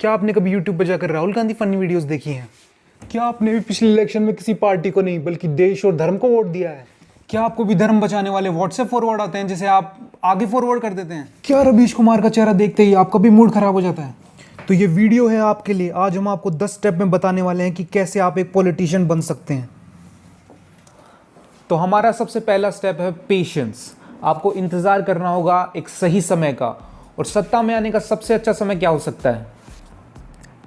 क्या आपने कभी यूट्यूब पर जाकर राहुल गांधी फनी वीडियोस देखी हैं? क्या आपने भी पिछले इलेक्शन में किसी पार्टी को नहीं बल्कि देश और धर्म को वोट दिया है? क्या आपको भी धर्म बचाने वाले व्हाट्सएप फॉरवर्ड आते हैं जिसे आप आगे फॉरवर्ड कर देते हैं? क्या रवीश कुमार का चेहरा देखते ही आपका भी मूड खराब हो जाता है? तो ये वीडियो है आपके लिए। आज हम आपको 10 स्टेप में बताने वाले हैं कि कैसे आप एक पॉलिटिशियन बन सकते हैं। तो हमारा सबसे पहला स्टेप है पेशेंस। आपको इंतजार करना होगा एक सही समय का। और सत्ता में आने का सबसे अच्छा समय क्या हो सकता है?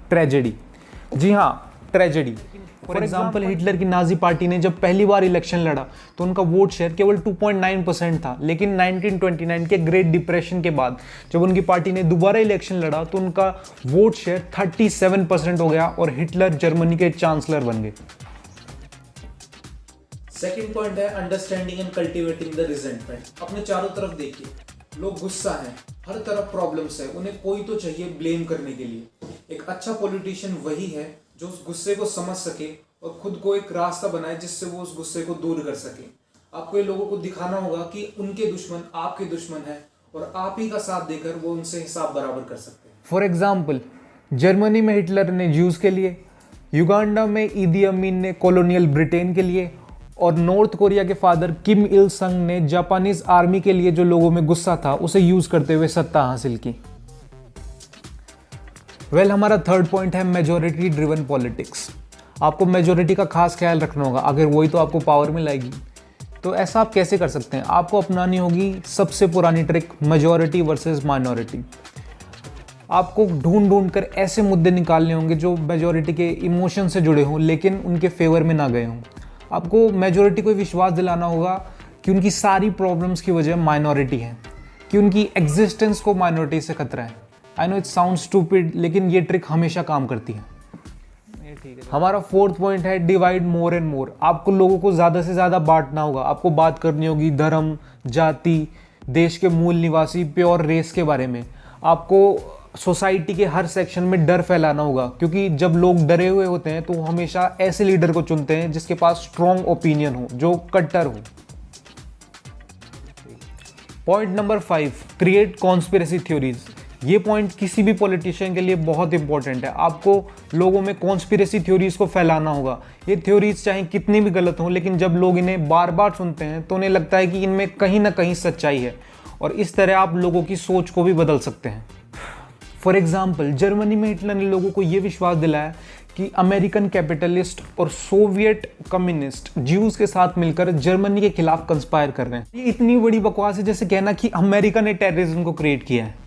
ट्रेजेडी। जी हाँ, ट्रेजेडी। फॉर एग्जाम्पल, हिटलर की नाजी पार्टी ने जब पहली बार इलेक्शन लड़ा तो उनका वोट शेयर केवल 2.9% था। लेकिन 1929 के ग्रेट डिप्रेशन के बाद जब उनकी पार्टी ने दोबारा इलेक्शन लड़ा तो उनका वोट शेयर 37% हो गया और हिटलर जर्मनी के चांसलर बन गए। सेकंड पॉइंट है understanding and cultivating the resentment. अपने चारों तरफ देखिए, लोग गुस्सा हैं, हर तरफ प्रॉब्लम्स है, उन्हें कोई तो चाहिए ब्लेम करने के लिए। एक अच्छा पॉलिटिशियन वही है जो उस गुस्से को समझ सके और खुद को एक रास्ता बनाए जिससे वो उस गुस्से को दूर कर सके। आपको ये लोगों को दिखाना होगा कि उनके दुश्मन आपके दुश्मन है और आप ही का साथ देकर वो उनसे हिसाब बराबर कर सकते हैं। फॉर एग्जाम्पल, जर्मनी में हिटलर ने ज्यूज के लिए, युगांडा में ईदी अमीन ने कॉलोनियल ब्रिटेन के लिए, और नॉर्थ कोरिया के फादर किम इल संग ने जापानीज आर्मी के लिए जो लोगों में गुस्सा था उसे यूज करते हुए सत्ता हासिल की। हमारा थर्ड पॉइंट है मेजोरिटी ड्रिवन पॉलिटिक्स। आपको मेजोरिटी का खास ख्याल रखना होगा, अगर वही तो आपको पावर में लाएगी। तो ऐसा आप कैसे कर सकते हैं? आपको अपनानी होगी सबसे पुरानी ट्रिक, मेजोरिटी वर्सेस माइनॉरिटी। आपको ढूंढ ढूंढ कर ऐसे मुद्दे निकालने होंगे जो मेजोरिटी के इमोशन से जुड़े हों लेकिन उनके फेवर में ना गए हों। आपको मेजोरिटी को विश्वास दिलाना होगा कि उनकी सारी प्रॉब्लम्स की वजह माइनॉरिटी है, कि उनकी एग्जिस्टेंस को माइनॉरिटी से खतरा है। I know it sound stupid, लेकिन ये ट्रिक हमेशा काम करती है। हमारा फोर्थ पॉइंट है डिवाइड मोर एंड मोर। आपको लोगों को ज़्यादा से ज़्यादा बांटना होगा। आपको बात करनी होगी धर्म, जाति, देश के मूल निवासी, प्योर रेस के बारे में। आपको सोसाइटी के हर सेक्शन में डर फैलाना होगा, क्योंकि जब लोग डरे हुए होते हैं तो वो हमेशा ऐसे लीडर को चुनते हैं जिसके पास स्ट्रॉन्ग ओपिनियन हो, जो कट्टर हो। Point number 5, create conspiracy theories. ये पॉइंट किसी भी पॉलिटिशियन के लिए बहुत इंपॉर्टेंट है। आपको लोगों में कॉन्स्पिरेसी थ्योरीज को फैलाना होगा। ये थ्योरीज चाहे कितनी भी गलत हों, लेकिन जब लोग इन्हें बार बार सुनते हैं तो उन्हें लगता है कि इनमें कहीं ना कहीं सच्चाई है, और इस तरह आप लोगों की सोच को भी बदल सकते हैं। फॉर एग्जाम्पल, जर्मनी में हिटलर ने लोगों को यह विश्वास दिलाया कि अमेरिकन कैपिटलिस्ट और सोवियत कम्युनिस्ट ज्यूज के साथ मिलकर जर्मनी के खिलाफ कंस्पायर कर रहे हैं। ये इतनी बड़ी बकवास है जैसे कहना कि अमेरिका ने टेररिज्म को क्रिएट किया है।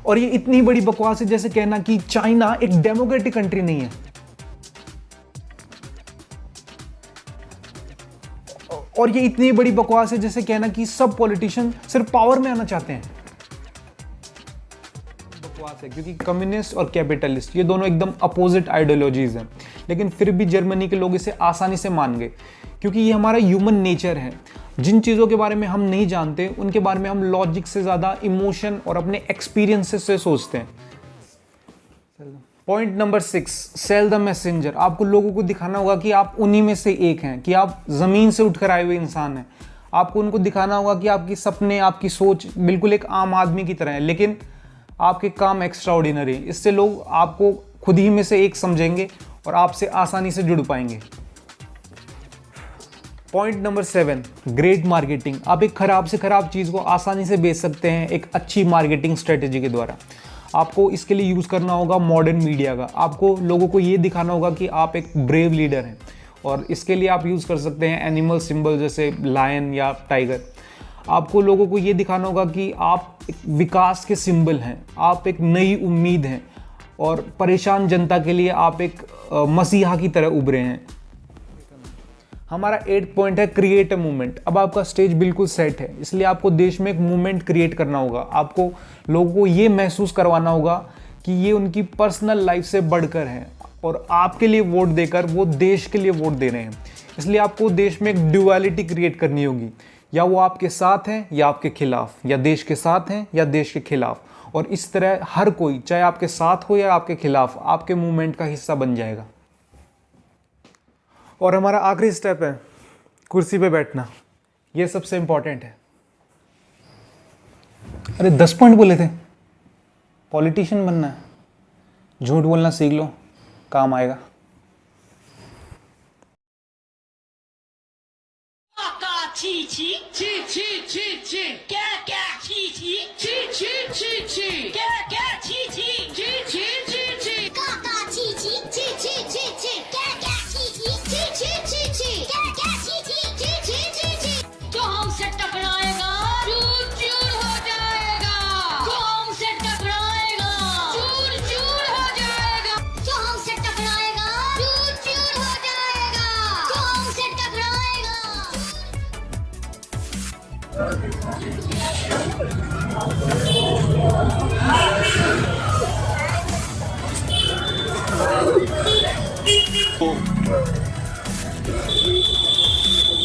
और ये इतनी बड़ी बकवास है जैसे कहना कि चाइना एक डेमोक्रेटिक कंट्री नहीं है। और ये इतनी बड़ी बकवास है जैसे कहना कि सब पॉलिटिशियन सिर्फ पावर में आना चाहते हैं। बकवास है, क्योंकि कम्युनिस्ट और कैपिटलिस्ट ये दोनों एकदम अपोजिट आइडियोलॉजीज हैं। लेकिन फिर भी जर्मनी के लोग इसे आसानी से मान गए, क्योंकि ये हमारा ह्यूमन नेचर है। जिन चीज़ों के बारे में हम नहीं जानते उनके बारे में हम लॉजिक से ज़्यादा इमोशन और अपने एक्सपीरियंसेस से सोचते हैं। Point number 6, sell the messenger. आपको लोगों को दिखाना होगा कि आप उन्हीं में से एक हैं, कि आप ज़मीन से उठकर आए हुए इंसान हैं। आपको उनको दिखाना होगा कि आपके सपने, आपकी सोच बिल्कुल एक आम आदमी की तरह है, लेकिन आपके काम एक्स्ट्रा ऑर्डिनरी हैं। इससे लोग आपको खुद ही में से एक समझेंगे और आपसे आसानी से जुड़ पाएंगे। Point number 7, great marketing. आप एक खराब से खराब चीज़ को आसानी से बेच सकते हैं एक अच्छी मार्केटिंग स्ट्रेटेजी के द्वारा। आपको इसके लिए यूज़ करना होगा मॉडर्न मीडिया का। आपको लोगों को ये दिखाना होगा कि आप एक ब्रेव लीडर हैं, और इसके लिए आप यूज़ कर सकते हैं एनिमल सिंबल जैसे लायन या टाइगर। आपको लोगों को ये दिखाना होगा कि आप एक विकास के सिंबल हैं, आप एक नई उम्मीद हैं, और परेशान जनता के लिए आप एक मसीहा की तरह उभरे हैं। हमारा 8th पॉइंट है क्रिएट अ मूवमेंट। अब आपका स्टेज बिल्कुल सेट है, इसलिए आपको देश में एक मूवमेंट क्रिएट करना होगा। आपको लोगों को ये महसूस करवाना होगा कि ये उनकी पर्सनल लाइफ से बढ़कर है, और आपके लिए वोट देकर वो देश के लिए वोट दे रहे हैं। इसलिए आपको देश में एक ड्युअलिटी क्रिएट करनी होगी, या वो आपके साथ हैं या आपके खिलाफ, या देश के साथ हैं या देश के खिलाफ। और इस तरह हर कोई, चाहे आपके साथ हो या आपके खिलाफ, आपके मूवमेंट का हिस्सा बन जाएगा। और हमारा आखिरी स्टेप है कुर्सी पे बैठना। ये सबसे इंपॉर्टेंट है। अरे 10 पॉइंट बोले थे। पॉलिटिशियन बनना है, झूठ बोलना सीख लो, काम आएगा। जो हमसे टकराएगा चूर चूर हो जाएगा। जो हमसे टकराएगा चूर चूर हो जाएगा। जो हमसे टकराएगा चूर चूर हो जाएगा। जो हमसे टकराएगा।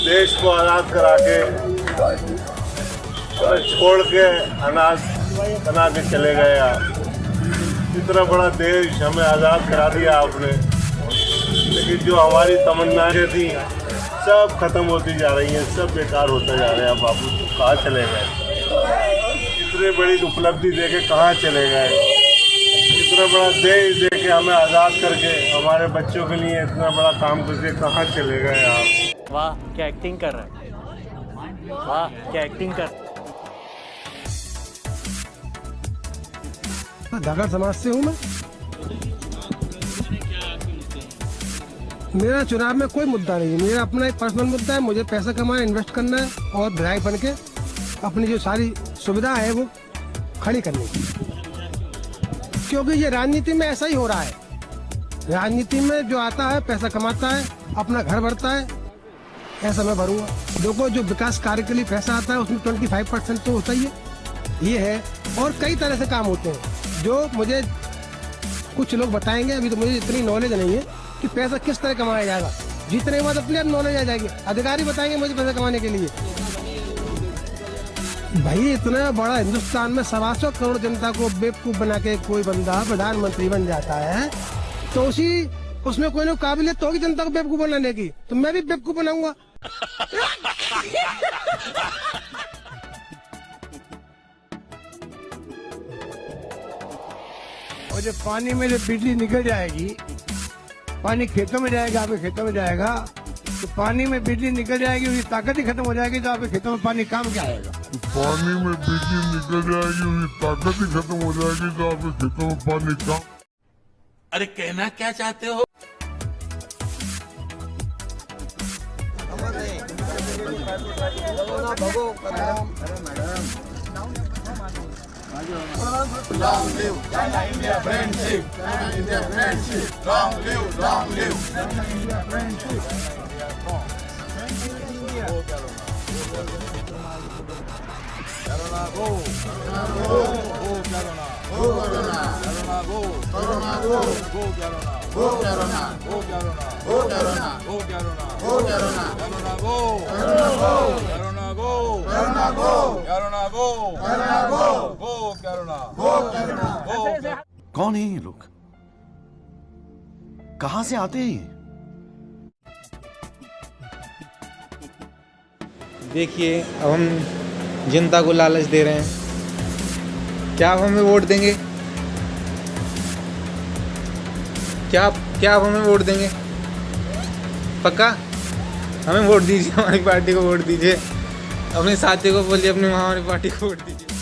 देश को आज़ाद करा के और छोड़ के अनाज बना के चले गए आप। इतना बड़ा देश हमें आज़ाद करा दिया आपने, लेकिन जो हमारी तमन्नाएं थी सब खत्म होती जा रही हैं, सब बेकार होते जा रहे हैं। बापू कहाँ चले गए? इतनी बड़ी उपलब्धि देके कहाँ चले गए? इतना बड़ा देश देके हमें आज़ाद करके हमारे बच्चों के लिए इतना बड़ा काम करके कहाँ चले गए आप? वाह क्या एक्टिंग कर रहा है, वाह क्या एक्टिंग कर। धागा समाज से हूँ मैं। मेरा चुनाव में कोई मुद्दा नहीं है, मेरा अपना एक पर्सनल मुद्दा है। मुझे पैसा कमाना, इन्वेस्ट करना है और विधायक बन के अपनी जो सारी सुविधा है वो खड़ी करनी है। क्योंकि ये राजनीति में ऐसा ही हो रहा है। राजनीति में जो आता है पैसा कमाता है, अपना घर भरता है, ऐसा मैं भरूंगा। देखो जो विकास कार्य के लिए पैसा आता है उसमें 25% तो होता ही है, ये है। और कई तरह से काम होते हैं जो मुझे कुछ लोग बताएंगे। अभी तो मुझे इतनी नॉलेज नहीं है कि पैसा किस तरह कमाया जाएगा। जीतने के बाद अपने आप नॉलेज आ जाएगी, अधिकारी बताएंगे मुझे पैसा कमाने के लिए। भाई इतना बड़ा हिंदुस्तान में 125 करोड़ जनता को बेवकूफ बना के कोई बंदा प्रधानमंत्री बन जाता है तो उसमें कोई ना काबिलियत तो होगी जनता को बेवकूफ बनाने की, तो मैं भी बेवकूफ बनाऊंगा। और जब पानी में जब बिजली निकल जाएगी, पानी खेतों में जाएगा, आपके खेतों में जाएगा, तो पानी में बिजली निकल जाएगी, उसकी ताकत ही खत्म हो जाएगी, तो आपके खेतों में पानी काम क्या आएगा? पानी में बिजली निकल जाएगी, उसकी ताकत ही खत्म हो जाएगी, तो आपके खेतों में पानी काम। अरे कहना क्या चाहते हो? Long live India friendship, India friendship. Long live India friendship. Corona go, Corona go, Corona go, Corona go, go Corona, go Corona, go Corona, go Corona, go Corona, go Corona, Corona go, Corona go, Corona go, Corona go, Corona go, Corona go, go Corona, go Corona, go। कौन है ये लोग? कहां से आते हैं ये? देखिए अब हम जनता को लालच दे रहे हैं, क्या आप हमें वोट देंगे? क्या आप हमें वोट देंगे? पक्का हमें वोट दीजिए, हमारी पार्टी को वोट दीजिए, अपने साथी को बोलिए अपनी हमारी पार्टी को वोट दीजिए।